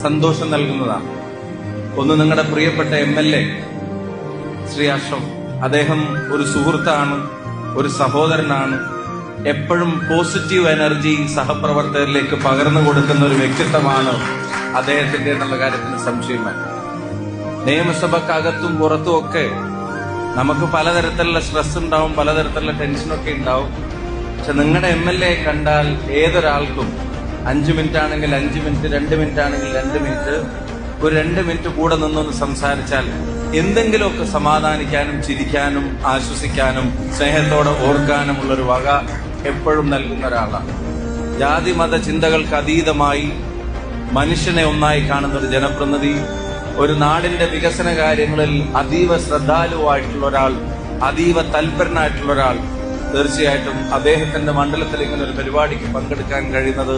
സന്തോഷം നൽകുന്നതാണ്. ഒന്ന്, നിങ്ങളുടെ പ്രിയപ്പെട്ട MLA ശ്രീ അഷ്റഫ്, അദ്ദേഹം ഒരു സുഹൃത്താണ്, ഒരു സഹോദരനാണ്. എപ്പോഴും പോസിറ്റീവ് എനർജി സഹപ്രവർത്തകരിലേക്ക് പകർന്നു കൊടുക്കുന്ന ഒരു വ്യക്തിത്വമാണ് അദ്ദേഹത്തിന്റെ എന്നുള്ള കാര്യത്തിന് സംശയമില്ല. നിയമസഭക്കകത്തും പുറത്തും ഒക്കെ നമുക്ക് പലതരത്തിലുള്ള സ്ട്രെസ് ഉണ്ടാവും, പലതരത്തിലുള്ള ടെൻഷനൊക്കെ ഉണ്ടാവും. പക്ഷെ നിങ്ങളുടെ MLA കണ്ടാൽ ഏതൊരാൾക്കും 5 മിനിറ്റ് ആണെങ്കിൽ 5 മിനിറ്റ്, 2 മിനിറ്റ് ആണെങ്കിൽ 2 മിനിറ്റ്, ഒരു 2 മിനിറ്റ് കൂടെ നിന്നൊന്ന് സംസാരിച്ചാൽ എന്തെങ്കിലുമൊക്കെ സമാധാനിക്കാനും ചിരിക്കാനും ആശ്വസിക്കാനും സ്നേഹത്തോടെ ഓർക്കാനുമുള്ളൊരു വക എപ്പോഴും നൽകുന്ന ഒരാളാണ്. ജാതി മത ചിന്തകൾക്ക് അതീതമായി മനുഷ്യനെ ഒന്നായി കാണുന്ന ഒരു ജനപ്രതിനിധി, ഒരു നാടിന്റെ വികസന കാര്യങ്ങളിൽ അതീവ ശ്രദ്ധാലുവായിട്ടുള്ള ഒരാൾ, അതീവ തൽപരനായിട്ടുള്ള ഒരാൾ. തീർച്ചയായിട്ടും അദ്ദേഹത്തിന്റെ മണ്ഡലത്തിൽ ഇങ്ങനെ ഒരു പരിപാടിക്ക് പങ്കെടുക്കാൻ കഴിയുന്നത്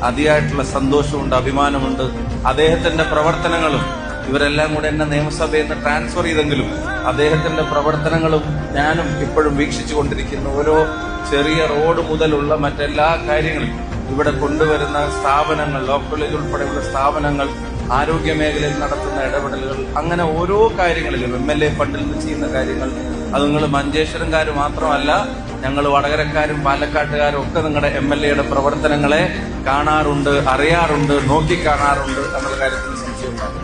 അതിയായിട്ടുള്ള സന്തോഷമുണ്ട്, അഭിമാനമുണ്ട്. അദ്ദേഹത്തിന്റെ പ്രവർത്തനങ്ങളും, ഇവരെല്ലാം കൂടെ എന്നെ നിയമസഭയിൽ നിന്ന് ട്രാൻസ്ഫർ ചെയ്തെങ്കിലും അദ്ദേഹത്തിന്റെ പ്രവർത്തനങ്ങളും ഞാനും ഇപ്പോഴും വീക്ഷിച്ചു കൊണ്ടിരിക്കുന്നു. ഓരോ ചെറിയ റോഡ് മുതലുള്ള മറ്റെല്ലാ കാര്യങ്ങളും ഇവിടെ കൊണ്ടുവരുന്ന സ്ഥാപനങ്ങൾ, ലോ കോളേജ് ഉൾപ്പെടെയുള്ള സ്ഥാപനങ്ങൾ, ആരോഗ്യ മേഖലയിൽ നടത്തുന്ന ഇടപെടലുകൾ, അങ്ങനെ ഓരോ കാര്യങ്ങളിലും MLA ഫണ്ടിൽ നിന്ന് ചെയ്യുന്ന കാര്യങ്ങൾ, അത് നിങ്ങൾ മഞ്ചേശ്വരംകാർ മാത്രമല്ല, ഞങ്ങൾ വടകരക്കാരും പാലക്കാട്ടുകാരും ഒക്കെ നിങ്ങളുടെ MLAയുടെ പ്രവർത്തനങ്ങളെ കാണാറുണ്ട്, അറിയാറുണ്ട്, നോക്കിക്കാണാറുണ്ട് എന്നുള്ള കാര്യത്തിൽ സംശയമില്ല.